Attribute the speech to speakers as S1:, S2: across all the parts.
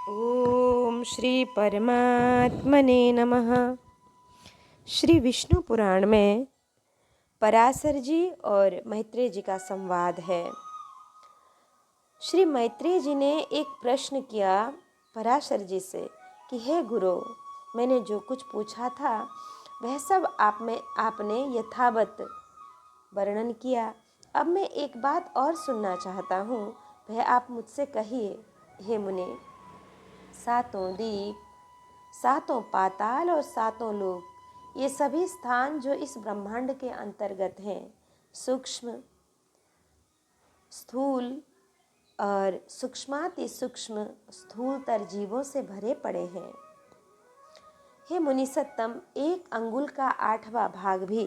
S1: ओम श्री परमात्मने नमः। श्री विष्णु पुराण में पराशर जी और मैत्रेय जी का संवाद है। श्री मैत्रेय जी ने एक प्रश्न किया पराशर जी से कि हे गुरु, मैंने जो कुछ पूछा था वह सब आपने यथावत वर्णन किया। अब मैं एक बात और सुनना चाहता हूँ, वह आप मुझसे कहिए। हे मुने, सातों दीप, सातों पाताल और सातों लोक, ये सभी स्थान जो इस ब्रह्मांड के अंतर्गत हैं, सूक्ष्म, स्थूल और सूक्ष्माति सूक्ष्म स्थूलतर जीवों से भरे पड़े हैं। हे मुनिसत्तम, एक अंगुल का 8वां भाग भी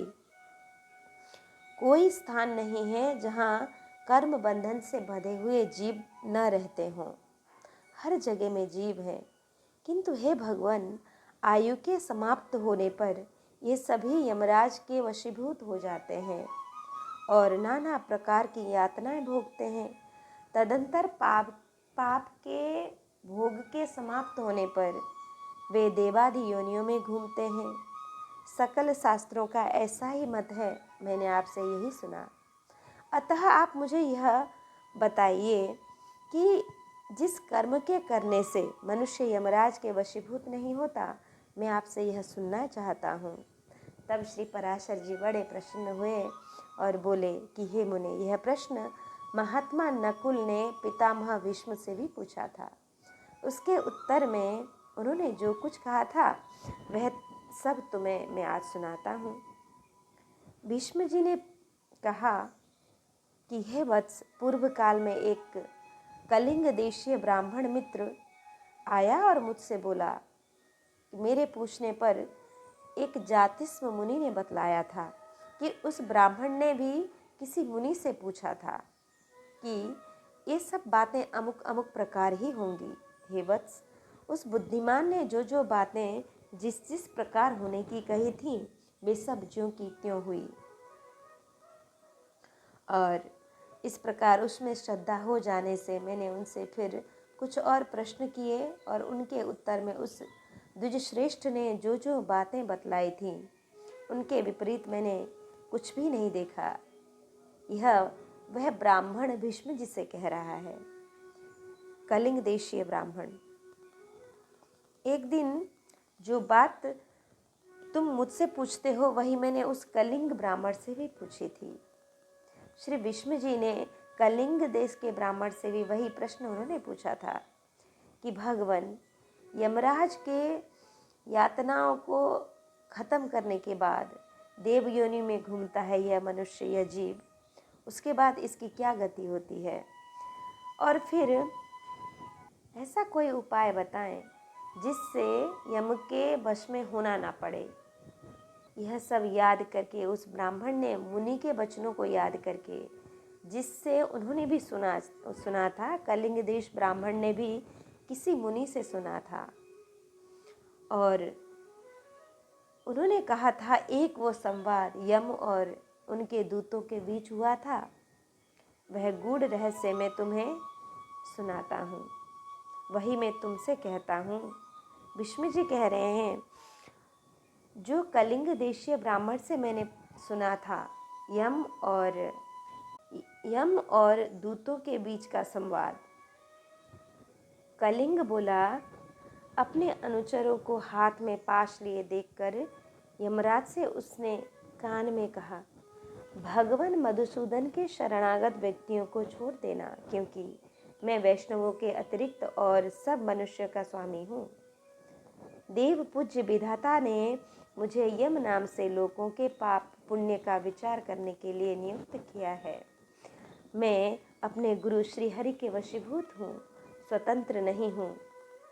S1: कोई स्थान नहीं है जहाँ कर्म बंधन से बंधे हुए जीव न रहते हों। हर जगह में जीव है, किंतु हे भगवान, आयु के समाप्त होने पर ये सभी यमराज के वशीभूत हो जाते हैं और नाना प्रकार की यातनाएं भोगते हैं। तदंतर पाप के भोग के समाप्त होने पर वे देवादि योनियों में घूमते हैं। सकल शास्त्रों का ऐसा ही मत है, मैंने आपसे यही सुना। अतः आप मुझे यह बताइए कि जिस कर्म के करने से मनुष्य यमराज के वशीभूत नहीं होता, मैं आपसे यह सुनना चाहता हूँ। तब श्री पराशर जी बड़े प्रसन्न हुए और बोले कि हे मुने, यह प्रश्न महात्मा नकुल ने पितामह भीष्म से भी पूछा था। उसके उत्तर में उन्होंने जो कुछ कहा था वह सब तुम्हें मैं आज सुनाता हूँ। भीष्म जी ने कहा कि हे वत्स, पूर्व काल में एक कलिंग देशीय ब्राह्मण मित्र आया और मुझसे बोला कि मेरे पूछने पर एक जातिस्म मुनि ने बतलाया था कि उस ब्राह्मण ने भी किसी मुनि से पूछा था कि ये सब बातें अमुक अमुक प्रकार ही होंगी। हे वत्स, उस बुद्धिमान ने जो जो बातें जिस जिस प्रकार होने की कही थी वे सब ज्यों की त्यों हुई, और इस प्रकार उसमें श्रद्धा हो जाने से मैंने उनसे फिर कुछ और प्रश्न किए और उनके उत्तर में उस द्विजश्रेष्ठ ने जो जो बातें बतलाई थीं उनके विपरीत मैंने कुछ भी नहीं देखा। यह वह ब्राह्मण भीष्म जी से कह रहा है, कलिंग देशीय ब्राह्मण। एक दिन जो बात तुम मुझसे पूछते हो वही मैंने उस कलिंग ब्राह्मण से भी पूछी थी। श्री विष्णु जी ने कलिंग देश के ब्राह्मण से भी वही प्रश्न उन्होंने पूछा था कि भगवान, यमराज के यातनाओं को खत्म करने के बाद देव योनि में घूमता है यह मनुष्य, यह जीव, उसके बाद इसकी क्या गति होती है, और फिर ऐसा कोई उपाय बताएं जिससे यम के वश में होना ना पड़े। यह सब याद करके उस ब्राह्मण ने मुनि के वचनों को याद करके, जिससे उन्होंने भी सुना था, कलिंग देश ब्राह्मण ने भी किसी मुनि से सुना था, और उन्होंने कहा था एक वो संवाद यम और उनके दूतों के बीच हुआ था, वह गूढ़ रहस्य मैं तुम्हें सुनाता हूँ, वही मैं तुमसे कहता हूँ। विष्णु जी कह रहे हैं, जो कलिंग देशीय ब्राह्मण से मैंने सुना था यम और दूतों के बीच का संवाद। कलिंग बोला, अपने अनुचरों को हाथ में पाश लिए देखकर यमराज से उसने कान में कहा, भगवान मधुसूदन के शरणागत व्यक्तियों को छोड़ देना, क्योंकि मैं वैष्णवों के अतिरिक्त और सब मनुष्य का स्वामी हूँ। देव पूज्य विधाता ने मुझे यम नाम से लोगों के पाप पुण्य का विचार करने के लिए नियुक्त किया है। मैं अपने गुरु श्री हरि के वशीभूत हूँ, स्वतंत्र नहीं हूँ।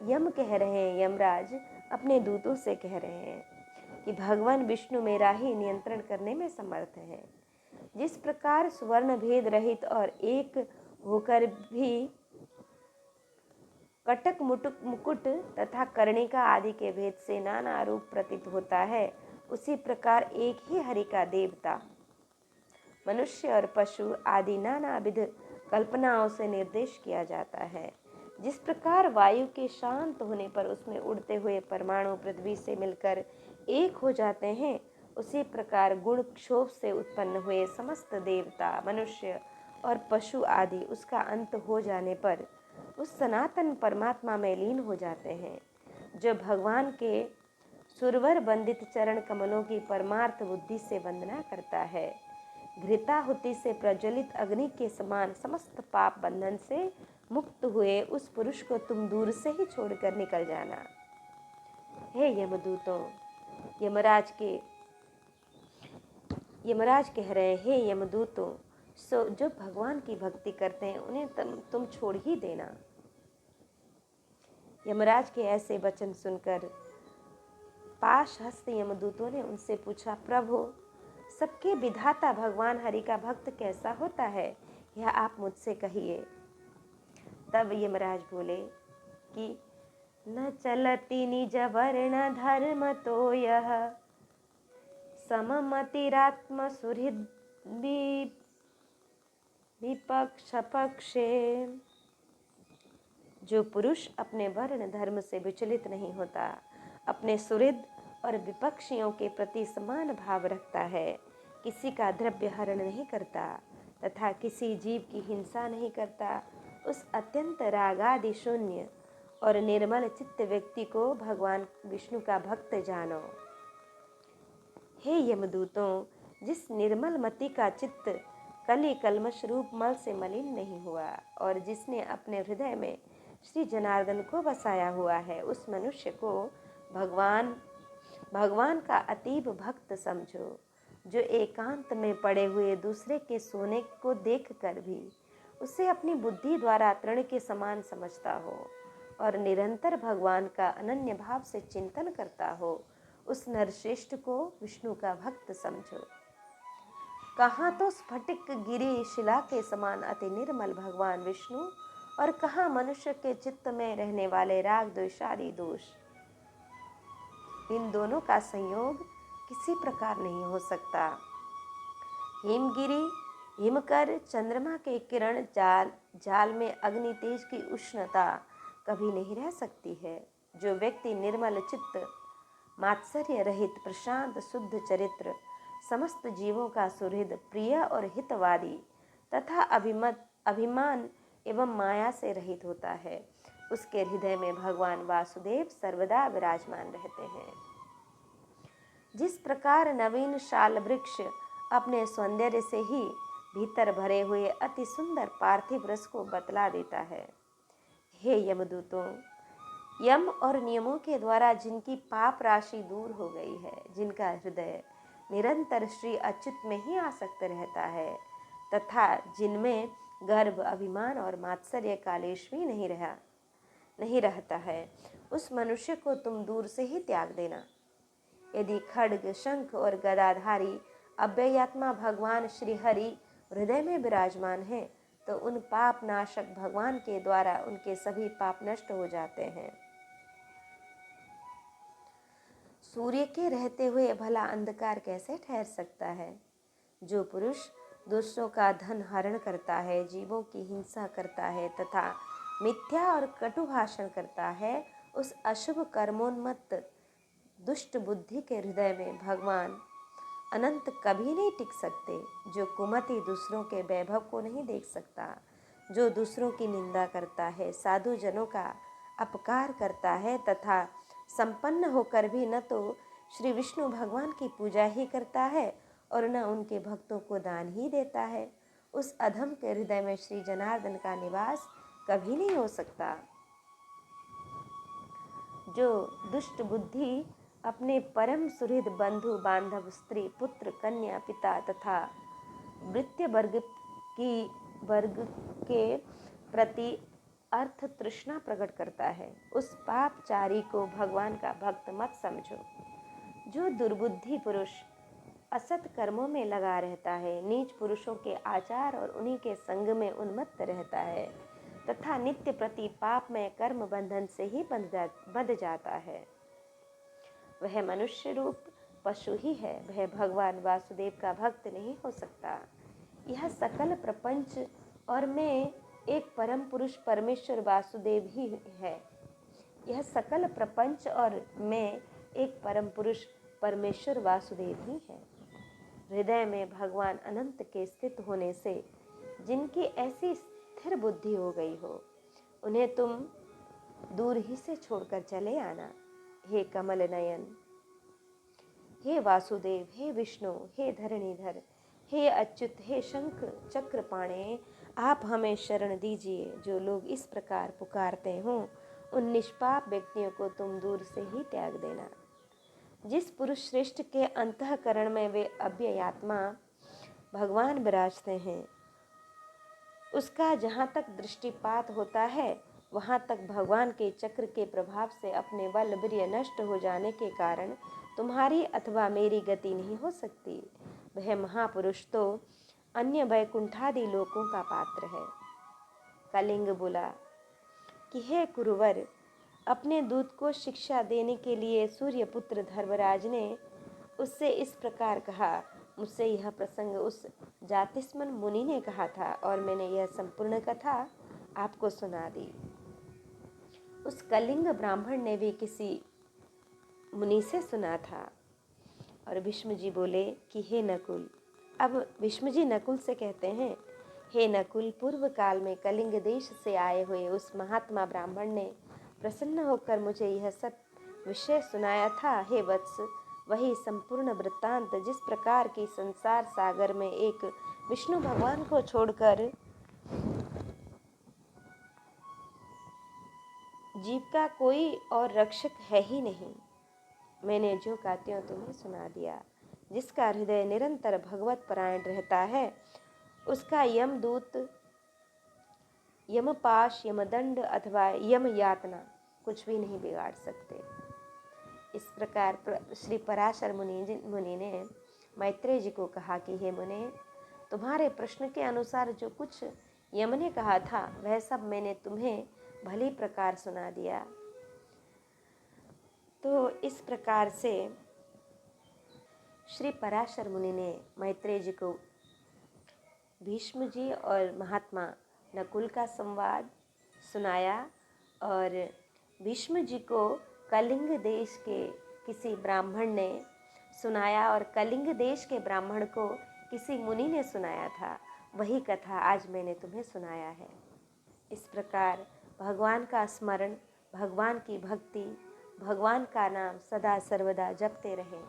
S1: यम कह रहे हैं, यमराज अपने दूतों से कह रहे हैं कि भगवान विष्णु मेरा ही नियंत्रण करने में समर्थ है। जिस प्रकार स्वर्ण भेद रहित और एक होकर भी कटक मुकुट तथा कर्णिका आदि के भेद से नाना रूप प्रतीत होता है, उसी प्रकार एक ही हरि का देवता, मनुष्य और पशु आदि नाना विध कल्पनाओं से निर्देश किया जाता है। जिस प्रकार वायु के शांत होने पर उसमें उड़ते हुए परमाणु पृथ्वी से मिलकर एक हो जाते हैं, उसी प्रकार गुण क्षोभ से उत्पन्न हुए समस्त देवता, मनुष्य और पशु आदि उसका अंत हो जाने पर उस सनातन परमात्मा में लीन हो जाते हैं, जो भगवान के सुरवर बंदित चरण कमलों की परमार्थ बुद्धि से वंदना करता है। घृताहुति से प्रज्वलित अग्नि के समान समस्त पाप बंधन से मुक्त हुए उस पुरुष को तुम दूर से ही छोड़कर निकल जाना। हे यमदूतों, यमराज कह रहे हैं, हे यमदूतों, जो भगवान की भक्ति करते हैं उन्हें तुम छोड़ ही देना। यमराज के ऐसे वचन सुनकर पाश हस्त यमदूतों ने उनसे पूछा, प्रभु, सबके विधाता भगवान हरि का भक्त कैसा होता है, यह आप मुझसे कहिए। तब यमराज बोले कि न चलति निज वर्ण धर्म तो यह सममतिरात्म सुहृद विपक्ष पक्षे। जो पुरुष अपने वर्ण धर्म से विचलित नहीं होता, अपने सुहृद और विपक्षियों के प्रति समान भाव रखता है, किसी का द्रव्य हरण नहीं करता तथा किसी जीव की हिंसा नहीं करता, उस अत्यंत रागादि शून्य और निर्मल चित्त व्यक्ति को भगवान विष्णु का भक्त जानो। हे यमदूतों, जिस निर्मल मति का चित्त कली कल्मष रूप मल से मलिन नहीं हुआ और जिसने अपने हृदय में श्री जनार्दन को बसाया हुआ है, उस मनुष्य को भगवान का अतीब भक्त समझो, जो एकांत में पड़े हुए दूसरे के सोने को देखकर भी उसे अपनी बुद्धि द्वारा तृण के समान समझता हो और निरंतर भगवान का अनन्य भाव से चिंतन करता हो, उस नरश्रेष्ठ को विष्णु का भक्त समझो। कहाँ तो स्फटिक गिरी शिला के समान अति निर्मल भगवान विष्णु और कहाँ मनुष्य के चित्त में रहने वाले राग द्वेषादि दोष। इन दोनों का संयोग किसी प्रकार नहीं हो सकता। हिमगिरी, हिमकर, चंद्रमा के किरण जाल में अग्नि तेज की उष्णता कभी नहीं रह सकती है। जो व्यक्ति निर्मल चित्त, मात्सर्य रहित, प्रशांत, शुद्ध चरित्र, समस्त जीवों का सुहृद, प्रिय और हितवादी तथा अभिमान एवं माया से रहित होता है, उसके हृदय में भगवान वासुदेव सर्वदा विराजमान रहते हैं। जिस प्रकार नवीन शाल वृक्ष अपने सौंदर्य से ही भीतर भरे हुए अति सुंदर पार्थिव रस को बतला देता है, हे यमदूतों, यम और नियमों के द्वारा जिनकी पाप राशि दूर हो गई है, जिनका हृदय निरंतर श्री अच्युत में ही आसक्त रहता है तथा जिनमें गर्व, अभिमान और मात्सर्य का लेश भी नहीं रहता है, उस मनुष्य को तुम दूर से ही त्याग देना। यदि खड्ग, शंख और गदाधारी अव्ययात्मा भगवान श्री हरि हृदय में विराजमान है, तो उन पाप नाशक भगवान के द्वारा उनके सभी पाप नष्ट हो जाते हैं। सूर्य के रहते हुए भला अंधकार कैसे ठहर सकता है? जो पुरुष दूसरों का धन हरण करता है, जीवों की हिंसा करता है तथा मिथ्या और कटु भाषण करता है, उस अशुभ कर्मोन्मत्त दुष्ट बुद्धि के हृदय में भगवान अनंत कभी नहीं टिक सकते। जो कुमति दूसरों के वैभव को नहीं देख सकता, जो दूसरों की निंदा करता है, साधु जनों का अपकार करता है तथा संपन्न होकर भी न तो श्री विष्णु भगवान की पूजा ही करता है और न उनके भक्तों को दान ही देता है, उस अधम के हृदय में श्री जनार्दन का निवास कभी नहीं हो सकता। जो दुष्ट बुद्धि अपने परम सुहृद, बंधु बांधव, स्त्री, पुत्र, कन्या, पिता तथा भृत्य वर्ग के प्रति अर्थ तृष्णा प्रकट करता है, उस पापचारी को भगवान का भक्त मत समझो। जो दुर्बुद्धि पुरुष असत कर्मों में लगा रहता है, नीच पुरुषों के आचार और उन्हीं के संग में उन्मत्त रहता है तथा नित्य प्रति पाप में कर्म बंधन से ही बंध जाता है, वह मनुष्य रूप पशु ही है, वह भगवान वासुदेव का भक्त नहीं हो सकता। यह सकल प्रपंच और मैं एक परम पुरुष परमेश्वर वासुदेव ही है। यह सकल प्रपंच और मैं एक परम पुरुष परमेश्वर वासुदेव ही है। हृदय में भगवान अनंत के स्थित होने से जिनकी ऐसी स्थिर बुद्धि हो गई हो, उन्हें तुम दूर ही से छोड़कर चले आना। हे कमल नयन, हे वासुदेव, हे विष्णु, हे धरणीधर, हे अच्युत, हे शंख चक्रपाणे, आप हमें शरण दीजिए। जो लोग इस प्रकार पुकारते हों, उन निष्पाप व्यक्तियों को तुम दूर से ही त्याग देना। जिस पुरुष श्रेष्ठ के अंतःकरण में वे अव्ययात्मा भगवान विराजते हैं, उसका जहाँ तक दृष्टिपात होता है, वहाँ तक भगवान के चक्र के प्रभाव से अपने बल वीर्य नष्ट हो जाने के कारण तुम्हारी अथवा मेरी गति नहीं हो सकती। वह महापुरुष तो अन्य वैकुंठादि लोकों का पात्र है। कलिंग बोला कि हे कुरुवर, अपने दूत को शिक्षा देने के लिए सूर्यपुत्र धर्मराज ने उससे इस प्रकार कहा। मुझसे यह प्रसंग उस जातिस्मन मुनि ने कहा था और मैंने यह संपूर्ण कथा आपको सुना दी। उस कलिंग ब्राह्मण ने भी किसी मुनि से सुना था। और भीष्म जी बोले कि हे नकुल, अब भीष्म जी नकुल से कहते हैं, हे नकुल, पूर्व काल में कलिंग देश से आए हुए उस महात्मा ब्राह्मण ने प्रसन्न होकर मुझे यह सब विषय सुनाया था। हे वत्स, वही संपूर्ण वृत्तांत जिस प्रकार की संसार सागर में एक विष्णु भगवान को छोड़कर जीव का कोई और रक्षक है ही नहीं, मैंने जो का त्यों तुम्हें सुना दिया। जिसका हृदय निरंतर भगवत परायण रहता है, उसका यमदूत, यमपाश, यमदंड अथवा यम यातना कुछ भी नहीं बिगाड़ सकते। इस प्रकार श्री पराशर मुनि ने मैत्रेय जी को कहा कि हे मुने, तुम्हारे प्रश्न के अनुसार जो कुछ यम ने कहा था, वह सब मैंने तुम्हें भली प्रकार सुना दिया। तो इस प्रकार से श्री पराशर मुनि ने मैत्रेय जी को भीष्म जी और महात्मा नकुल का संवाद सुनाया और भीष्म जी को कलिंग देश के किसी ब्राह्मण ने सुनाया और कलिंग देश के ब्राह्मण को किसी मुनि ने सुनाया था। वही कथा आज मैंने तुम्हें सुनाया है। इस प्रकार भगवान का स्मरण, भगवान की भक्ति, भगवान का नाम सदा सर्वदा जपते रहें।